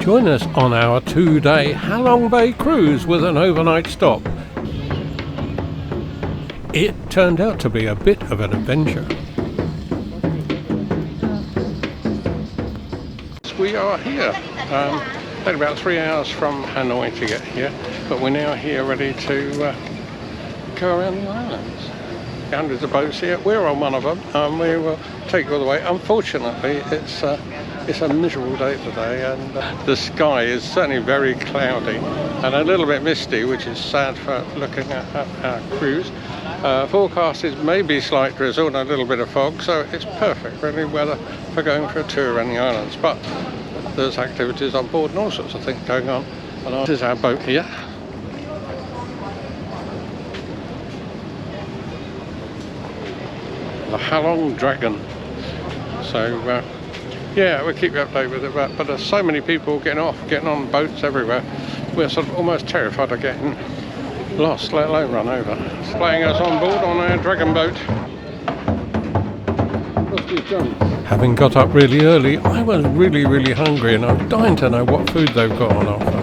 Join us on our 2-day Halong Bay cruise with an overnight stop. It turned out to be a bit of an adventure. We are here. Had about 3 hours from Hanoi to get here, but we're now here ready to go around the islands. Hundreds of boats here. We're on one of them. We will take you all the way. Unfortunately, it's a miserable day today, and the sky is certainly very cloudy and a little bit misty, which is sad for looking at our cruise. Forecast is maybe slight drizzle and a little bit of fog, so it's perfect really weather for going for a tour around the islands. But there's activities on board and all sorts of things going on. And this is our boat here. The Halong Dragon. So yeah, we'll keep you updated with it, but there's so many people getting on boats everywhere. We're sort of almost terrified of getting lost, let alone run over. It's playing us on board on our dragon boat. Having got up really early, I was really hungry, and I'm dying to know what food they've got on offer.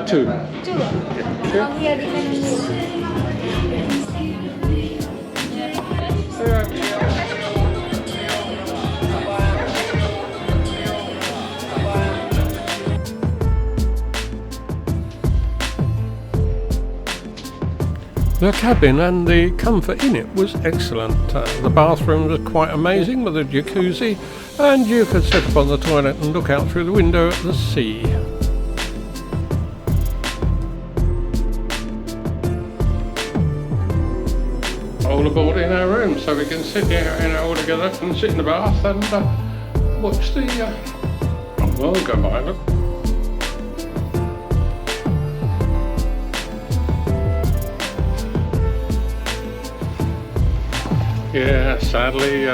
Two. From here, the cabin and the comfort in it was excellent. The bathroom was quite amazing with a jacuzzi, and you could sit up on the toilet and look out through the window at the sea. All aboard in our room, so we can sit here all together and sit in the bath and watch the world go by. Look. Yeah, sadly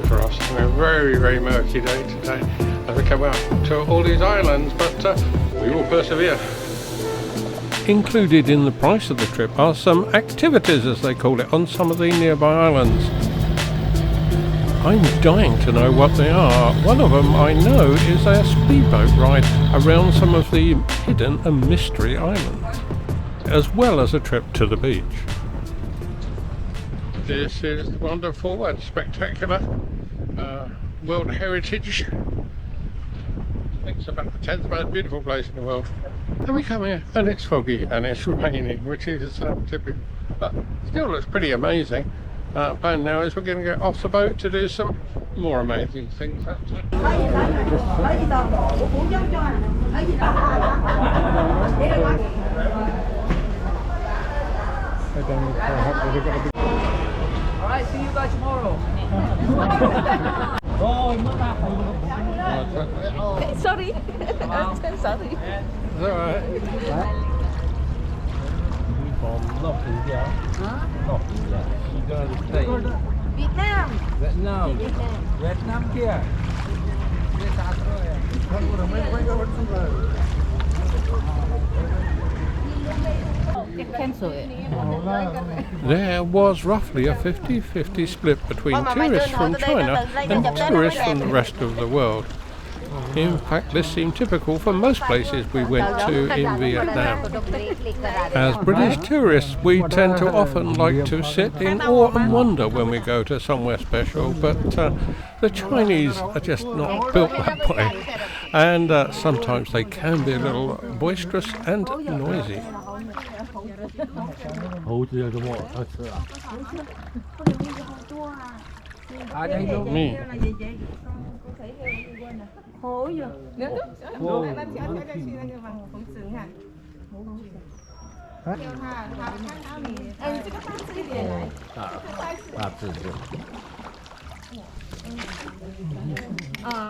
for us, it's a very murky day today as we come out to all these islands, but we will persevere. Included in the price of the trip are some activities, as they call it, on some of the nearby islands. I'm dying to know what they are. One of them I know is a speedboat ride around some of the hidden and mystery islands, as well as a trip to the beach. This is wonderful and spectacular World Heritage. I think it's about the 10th most beautiful place in the world. And we come here and it's foggy and it's raining, which is typical, but still looks pretty amazing. Plan now is we're going to get off the boat to do some more amazing things. Alright, see you guys tomorrow. Sorry. Sorry. It's alright. From North India. North India. United States. Vietnam. Vietnam. Vietnam here. Cancel it. There was roughly a 50-50 split between tourists from China and tourists from the rest of the world. In fact, this seemed typical for most places we went to in Vietnam. As British tourists, we tend to often like to sit in awe and wonder when we go to somewhere special, but the Chinese are just not built that way, and sometimes they can be a little boisterous and noisy. Me.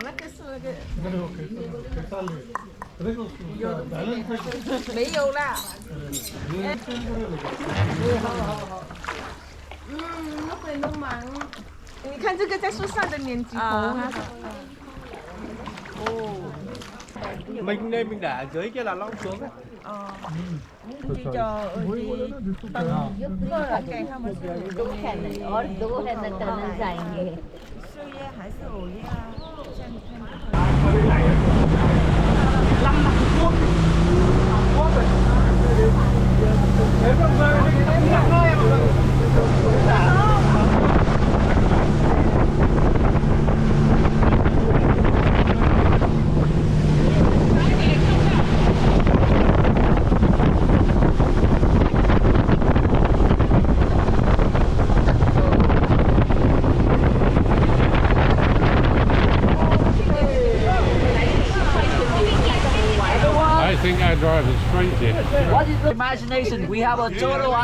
那个是那个。没有啦。那会弄忙。你看这个在树上的年纪猴。Mình đây mình để dưới kia là long xuống đấy. Đi cho I think our driver's crazy. What is the imagination? We have a turtle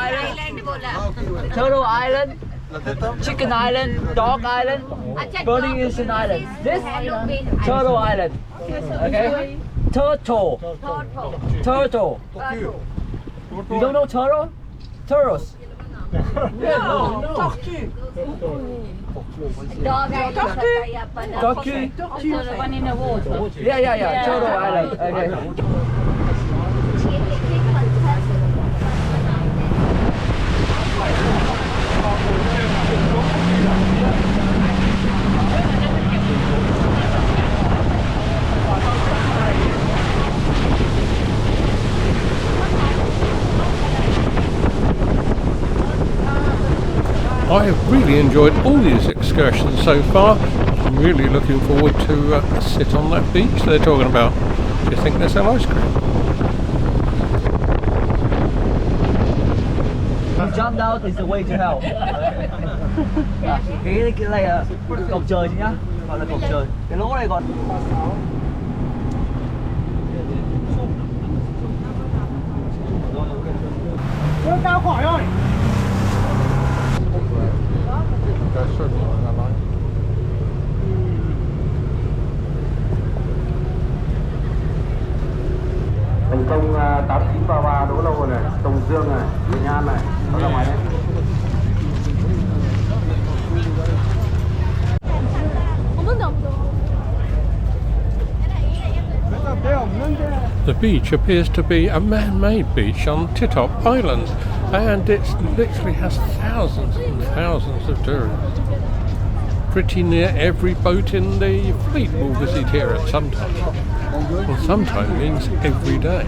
island, chicken island, dog island, burning instant island. This turtle island. Okay? Turtle. You don't know turtle? Turtles. Tortue. The one in the water. Yeah. Turtle island. Okay. I have really enjoyed all these excursions so far. I'm really looking forward to sit on that beach they're talking about. Do you think they sell ice cream? You jump out is the way to hell. Cái này là cổng trời chứ nhá, gọi là cổng trời. Cái lỗ này còn. Chưa cao khỏi rồi. Thành công 8933 Đỗ Lâu rồi này, Tùng Dương này, Bình An này, nó ra ngoài đấy. The beach appears to be a man-made beach on Titop Island, and it literally has thousands and thousands of tourists. Pretty near every boat in the fleet will visit here at some time. Well, sometime means every day.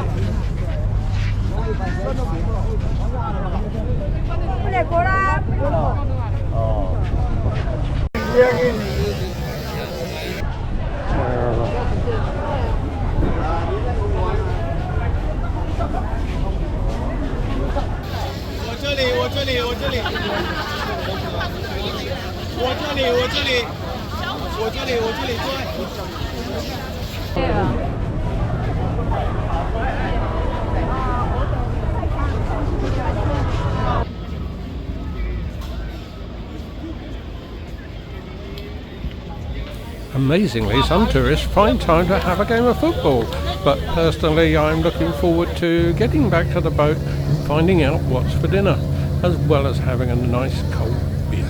Amazingly, some tourists find time to have a game of football, but personally I'm looking forward to getting back to the boat and finding out what's for dinner, as well as having a nice cold beer.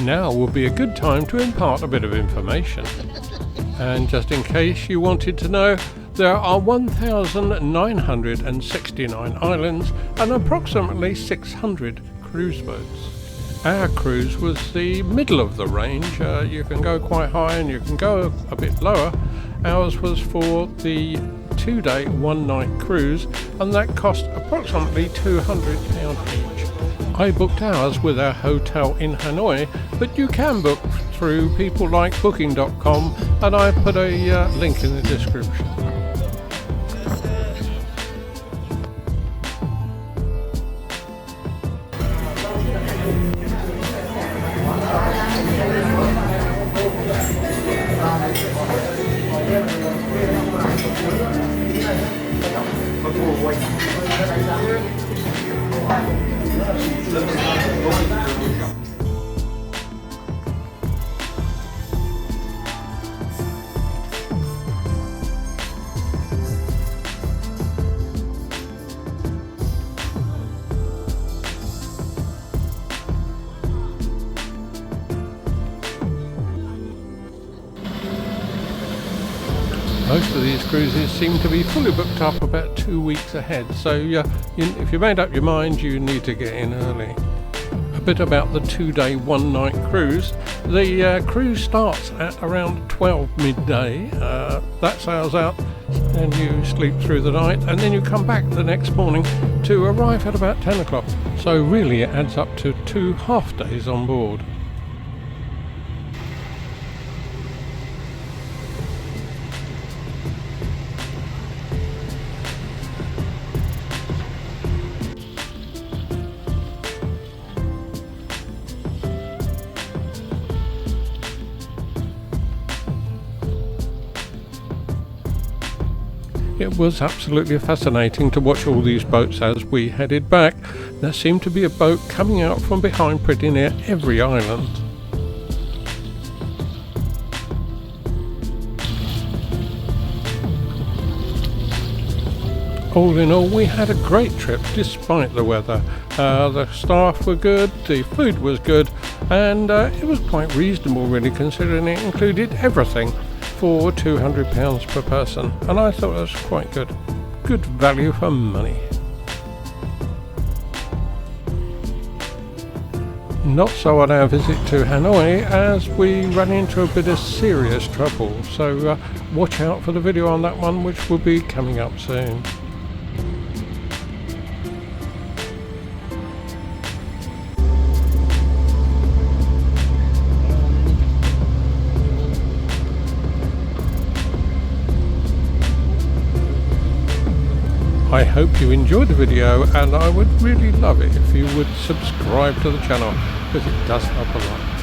Now would be a good time to impart a bit of information. And just in case you wanted to know, there are 1,969 islands and approximately 600 cruise boats. Our cruise was the middle of the range. You can go quite high and you can go a bit lower. Ours was for the 2-day, 1-night cruise, and that cost approximately £200 each. I booked ours with our hotel in Hanoi, but you can book through people like booking.com, and I put a link in the description. Most of these cruises seem to be fully booked up about 2 weeks ahead, so if you made up your mind, you need to get in early. A bit about the 2-day 1-night cruise. The cruise starts at around 12 midday. That sails out, then you sleep through the night, and then you come back the next morning to arrive at about 10 o'clock. So really it adds up to 2 half days on board. It was absolutely fascinating to watch all these boats as we headed back. There seemed to be a boat coming out from behind pretty near every island. All in all, we had a great trip despite the weather. The staff were good, the food was good, and it was quite reasonable really, considering it included everything for £200 per person, and I thought that was quite good. Good value for money. Not so on our visit to Hanoi, as we ran into a bit of serious trouble, so watch out for the video on that one, which will be coming up soon. I hope you enjoyed the video, and I would really love it if you would subscribe to the channel, because it does help a lot.